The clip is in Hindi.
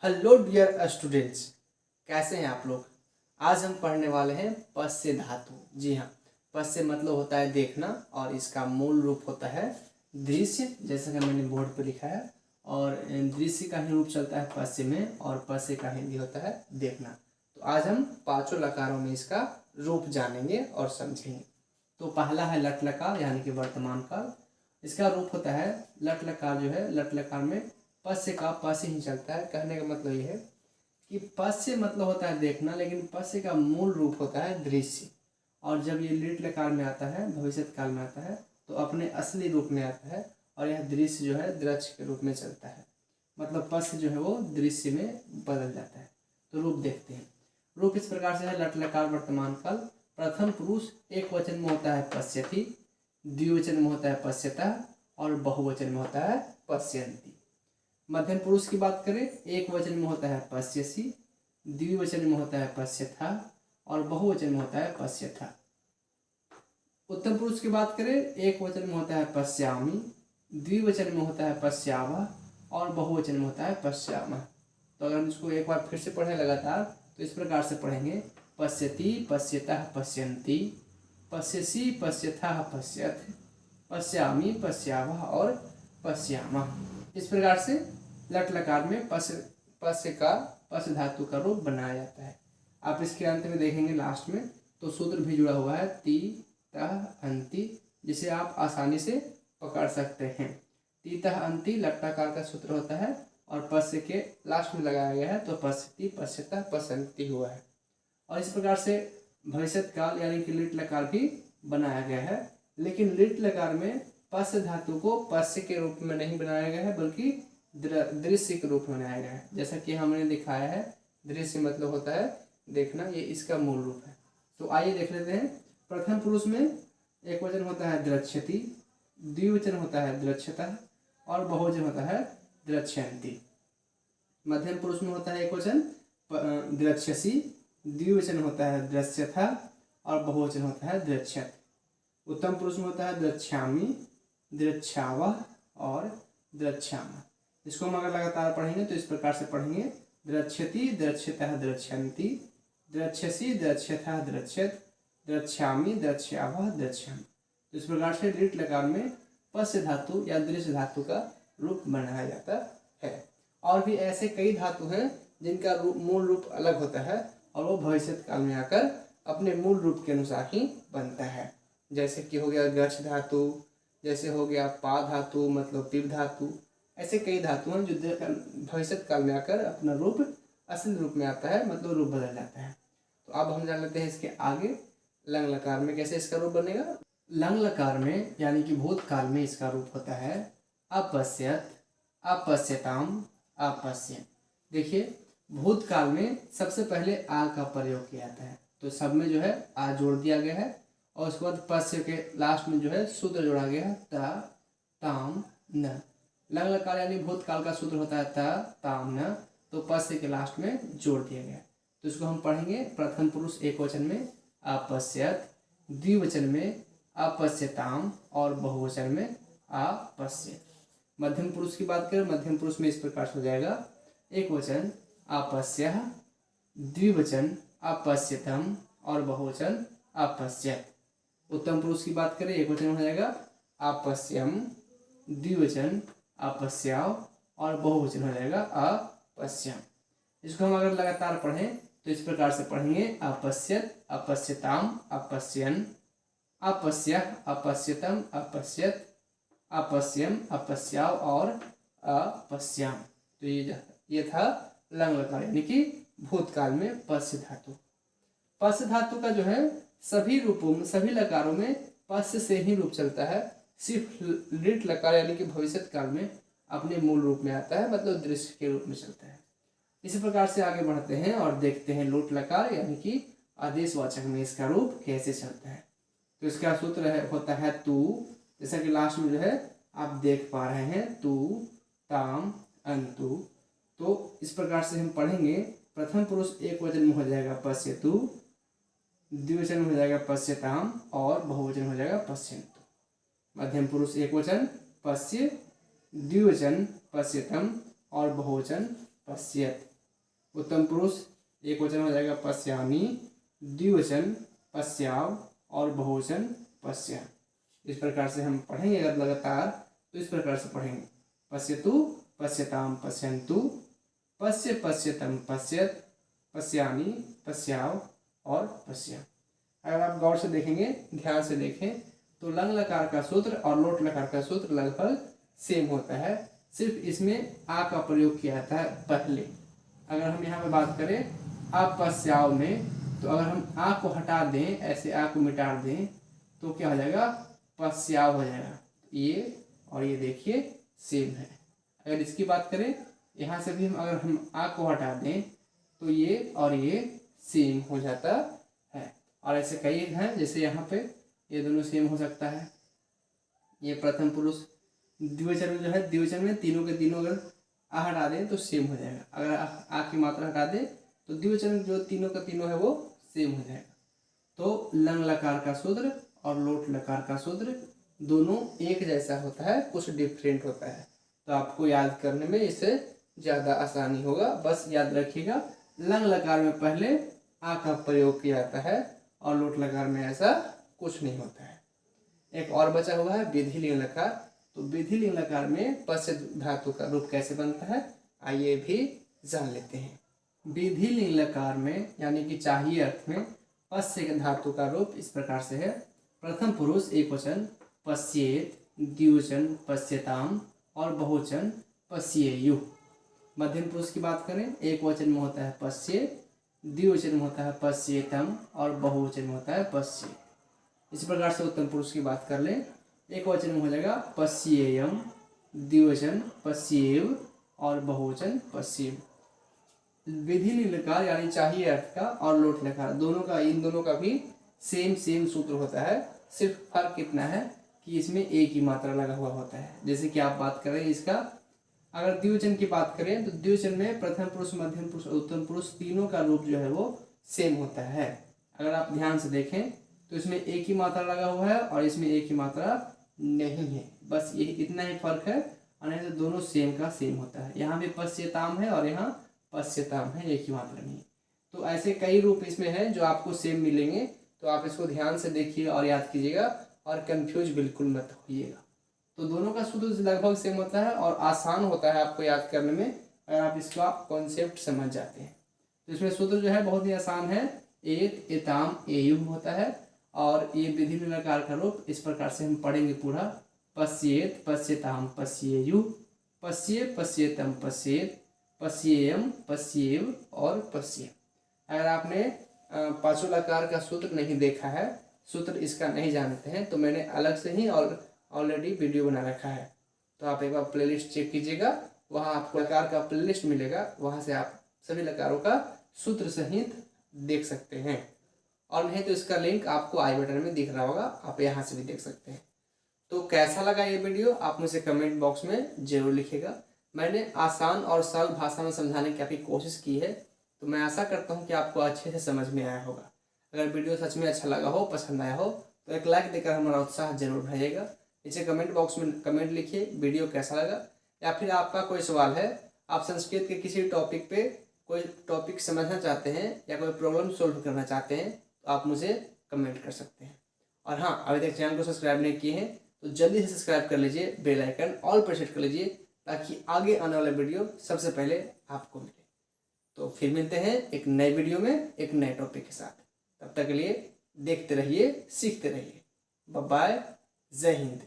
हेलो डियर स्टूडेंट्स, कैसे हैं आप लोग। आज हम पढ़ने वाले हैं पश्य धातु। जी हाँ, पश्य मतलब होता है देखना और इसका मूल रूप होता है दृश्य, जैसा कि मैंने बोर्ड पर लिखा है। और दृश्य का ही रूप चलता है पश्य में और पश्य का हिंदी होता है देखना। तो आज हम पांचों लकारों में इसका रूप जानेंगे और समझेंगे। तो पहला है लट लकार यानी कि वर्तमान काल। इसका रूप होता है लट लकार। जो है लट लकार में पश्य का पश्य ही चलता है। कहने का मतलब ये है कि पश्य मतलब होता है देखना, लेकिन पश्य का मूल रूप होता है दृश्य। और जब ये लिट लकार में आता है, भविष्य काल में आता है, तो अपने असली रूप में आता है और यह दृश्य जो है दृश्य के रूप में चलता है। मतलब पश्य जो है वो दृश्य में बदल जाता है। तो रूप देखते हैं। रूप इस प्रकार से है लट लकार वर्तमान काल। प्रथम पुरुष एक वचन में होता है पश्यति, द्विवचन में होता है पश्यतः और बहुवचन में होता है पश्यन्ति। मध्यम पुरुष की बात करें, एक वचन में होता है पश्यसि, द्विवचन में होता है पश्यथा और बहुवचन में होता है पश्यथा। उत्तम पुरुष की बात करें, एक वचन में होता है पश्यामि, द्विवचन में होता है पश्यावः और बहुवचन में होता है पश्यामः। तो अगर हम इसको एक बार फिर से पढ़ें लगातार, तो इस प्रकार से पढ़ेंगे। पश्यति, पश्यतः, पश्यन्ति, पश्यसि, पश्यथः, पश्यथ, पश्यामि, पश्यावः और पश्यामः। इस प्रकार से लट लकार में पश्य का पश्य धातु का रूप बनाया जाता है। आप इसके अंत में देखेंगे लास्ट में, तो सूत्र भी जुड़ा हुआ है ती तह अंति, जिसे आप आसानी से पकड़ सकते हैं। ती तह अंति लट लकार का सूत्र होता है और पश्य के लास्ट में लगाया गया है, तो पश्यति, पश्यतः, पश्यन्ति हुआ है। और इस प्रकार से भविष्यत काल यानी कि लिट लकार भी बनाया गया है। लेकिन लिट लकार में पश्य धातु को पश्य के रूप में नहीं बनाया गया है, बल्कि दृश्य के रूप में बनाया गया है। जैसा कि हमने दिखाया है, दृश्य मतलब होता है देखना, ये इसका मूल रूप है। तो आइए देख लेते हैं। प्रथम पुरुष में एक वचन होता है द्रक्ष्यति, द्विवचन होता है द्रक्ष्यतः और बहुवचन होता है द्रक्ष्यन्ति। मध्यम पुरुष में होता है एक वचन द्रक्ष्यसि, द्विवचन होता है द्रक्ष्यथा और बहुवचन होता है द्रक्ष्यत्। उत्तम पुरुष में होता है द्रक्ष्यामि, द्रक्ष्यावः और द्रक्ष्यामः। इसको हम अगर लगातार पढ़ेंगे तो इस प्रकार से पढ़ेंगे। द्रक्ष्यति, द्रक्ष्यतः, द्रक्ष्यन्ति, द्रक्ष्यसि, द्रक्ष्यथः, द्रक्ष्यत्, द्रक्ष्यामि, द्रक्ष्यावः, द्रक्ष्यामः। तो इस प्रकार से लिट लकार में पश्य धातु या दृश्य धातु का रूप बनाया जाता है। और भी ऐसे कई धातु हैं जिनका मूल रूप अलग होता है और वो भविष्य काल में आकर अपने मूल रूप के अनुसार ही बनता है। जैसे कि हो गया गच्छ धातु, जैसे हो गया पा धातु मतलब पिप धातु। ऐसे कई धातु हैं जो भविष्य काल में आकर अपना रूप असली रूप में आता है, मतलब रूप बदल जाता है। तो अब हम जान लेते हैं इसके आगे लंग लकार में कैसे इसका रूप बनेगा। लंग लकार में यानी कि भूतकाल में इसका रूप होता है अपश्यत, अपश्यताम, अपश्यन्। देखिए, भूतकाल में सबसे पहले आ का प्रयोग किया जाता है, तो सब में जो है आ जोड़ दिया गया है और उसके बाद पश्य के लास्ट में जो है सूत्र जोड़ा गया है ता, ताम, न। लंग लकार यानी भूतकाल का सूत्र होता है ता, ताम, न, तो पश्य के लास्ट में जोड़ दिया गया है। तो इसको हम पढ़ेंगे। प्रथम पुरुष एक वचन में अपश्यत, द्विवचन में अपश्यताम और बहुवचन में अपश्यत्। मध्यम पुरुष की बात करें, मध्यम पुरुष में इस प्रकार से हो जाएगा। एक वचन अपश्यः, द्विवचन अपश्यतम और बहुवचन अपश्यत्। उत्तम पुरुष की बात करें, एक वचन हो जाएगा अपश्यम, द्विवचन अपश्याव और बहुवचन हो जाएगा अपश्यम। इसको हम अगर लगातार पढ़ें तो इस प्रकार से पढ़ेंगे। अपश्यत, अपश्यताम, अपश्यन्, अपश्यः, अपश्यतम, अपश्यत्, अपश्यम, अपश्याव और अपश्याम। तो ये था लंग लकार यानी कि भूतकाल में पश्य धातु। पश्य धातु का जो है सभी रूपों में, सभी लकारों में पश्य से ही रूप चलता है। सिर्फ लिट लकार यानी कि भविष्य काल में अपने मूल रूप में आता है, मतलब दृश्य के रूप में चलता है। इसी प्रकार से आगे बढ़ते हैं और देखते हैं लोट लकार यानी कि आदेशवाचक में इसका रूप कैसे चलता है। तो इसका सूत्र होता है तू, जैसा कि लास्ट में जो है आप देख पा रहे हैं, तू, ताम, अंतु। तो इस प्रकार से हम पढ़ेंगे। प्रथम पुरुष एक वचन में हो जाएगा पश्यतु, द्विवचन में हो जाएगा पश्यताम और बहुवचन हो जाएगा पश्यन्तु। मध्यम पुरुष एक वचन पश्य, द्विवचन पश्यतम और बहुवचन पश्यत। उत्तम पुरुष एक वचन हो जाएगा पश्यामि, द्विवचन पश्याव और बहुवचन पश्या। इस प्रकार से हम पढ़ेंगे अगर लगातार तो इस प्रकार से पढ़ेंगे। पश्यतु, पश्यताम, पश्यन्तु, पश्य, पश्यतम, पश्यत, पश्यामि, पश्याव और पश्या। अगर आप गौर से देखेंगे, ध्यान से देखें तो लंग लकार का सूत्र और लोट लकार का सूत्र लगभग सेम होता है, सिर्फ इसमें आ का प्रयोग किया जाता है पहले। अगर हम यहाँ पे बात करें अपश्याव में, तो अगर हम आ को हटा दें, ऐसे आ को मिटा दें तो क्या हो जाएगा, पश्याव हो जाएगा। ये और ये देखिए सेम है। अगर इसकी बात करें, यहाँ से भी अगर हम आ को हटा दें तो ये और ये सेम हो जाता है। और ऐसे कई हैं, जैसे यहाँ पे ये दोनों सेम हो सकता है। ये प्रथम पुरुष। द्विवचन में जो है, द्विवचन में तीनों के तीनों अगर आ हटा दें तो सेम हो जाएगा। अगर आ की मात्रा हटा दें तो द्विवचन जो तीनों का तीनों है वो सेम हो जाएगा। तो लंग लकार का सूत्र और लोट लकार का सूत्र दोनों एक जैसा होता है, कुछ डिफरेंट होता है। तो आपको याद करने में इससे ज़्यादा आसानी होगा। बस याद रखिएगा, लंग लकार में पहले आ का प्रयोग किया जाता है और लोट लकार में ऐसा कुछ नहीं होता है। एक और बचा हुआ है विधि लिंग लकार। तो विधि लिंग लकार में पश्य धातु का रूप कैसे बनता है, आइए भी जान लेते हैं। विधि लिंग लकार में यानी कि चाहिए अर्थ में पश्य धातु का रूप इस प्रकार से है। प्रथम पुरुष एक वचन पश्येत, द्विवचन पश्यताम और बहुवचन पश्येयुः। मध्यम पुरुष की बात करें, एक वचन में होता है पश्ये, द्विवचन में होता है पश्येतम और बहुवचन में होता है पश्ये। इसी प्रकार से उत्तम पुरुष की बात कर लें, एक वचन में हो जाएगा पश्येयम, द्विवचन पश्येव और बहुवचन पश्येव। विधि लिंग लकार यानी चाहिए अर्थ का और लोट लकार दोनों का, इन दोनों का भी सेम सूत्र होता है। सिर्फ फर्क कितना है कि इसमें एक ही मात्रा लगा हुआ होता है। जैसे कि आप बात कर रहे हैं इसका, अगर द्विवचन की बात करें तो द्विवचन में प्रथम पुरुष, मध्यम पुरुष, उत्तम पुरुष तीनों का रूप जो है वो सेम होता है। अगर आप ध्यान से देखें तो इसमें एक ही मात्रा लगा हुआ है और इसमें एक ही मात्रा नहीं है। बस ये इतना ही फर्क है, और नहीं तो दोनों सेम का सेम होता है। यहाँ भी पश्यताम है और यहाँ पश्यताम है, एक ही मात्रा नहीं। तो ऐसे कई रूप इसमें हैं जो आपको सेम मिलेंगे। तो आप इसको ध्यान से देखिए और याद कीजिएगा और कंफ्यूज बिल्कुल मत होइएगा। तो दोनों का सूत्र लगभग सेम होता है और आसान होता है आपको याद करने में, अगर आप इसका कॉन्सेप्ट समझ जाते हैं। तो इसमें सूत्र जो है बहुत ही आसान है, एत, एताम, एयुः होता है। और ये विधि लिंग लकार का रूप इस प्रकार से हम पढ़ेंगे पूरा। पश्येत, पश्यताम, पश्येयुः, पश्ये, पश्येतम, पश्येत, पश्येयम, पश्येव और पश्ये। अगर आपने पांचों लकार का सूत्र नहीं देखा है, सूत्र इसका नहीं जानते हैं, तो मैंने अलग से ही ऑलरेडी वीडियो बना रखा है। तो आप एक बार प्लेलिस्ट चेक कीजिएगा, वहाँ आपको लकार का प्लेलिस्ट मिलेगा, वहाँ से आप सभी लकारों का सूत्र सहित देख सकते हैं। और नहीं तो इसका लिंक आपको आई बटन में दिख रहा होगा, आप यहाँ से भी देख सकते हैं। तो कैसा लगा ये वीडियो आप मुझे कमेंट बॉक्स में जरूर लिखिएगा। मैंने आसान और सरल भाषा में समझाने की आपकी कोशिश की है, तो मैं आशा करता हूँ कि आपको अच्छे से समझ में आया होगा। अगर वीडियो सच में अच्छा लगा हो, पसंद आया हो, तो एक लाइक देकर हमारा उत्साह जरूर बढ़ाइएगा। नीचे कमेंट बॉक्स में कमेंट लिखिए वीडियो कैसा लगा, या फिर आपका कोई सवाल है, आप संस्कृत के किसी टॉपिक पे कोई टॉपिक समझना चाहते हैं या कोई प्रॉब्लम सोल्व करना चाहते हैं, तो आप मुझे कमेंट कर सकते हैं। और हाँ, अभी तक चैनल को सब्सक्राइब नहीं किए हैं तो जल्दी से सब्सक्राइब कर लीजिए, बेल आइकन ऑल पर सेट कर लीजिए, ताकि आगे आने वाला वीडियो सबसे पहले आपको मिले। तो फिर मिलते हैं एक नए वीडियो में एक नए टॉपिक के साथ। तब तक के लिए देखते रहिए, सीखते रहिए। बाय बाय, जय हिंद।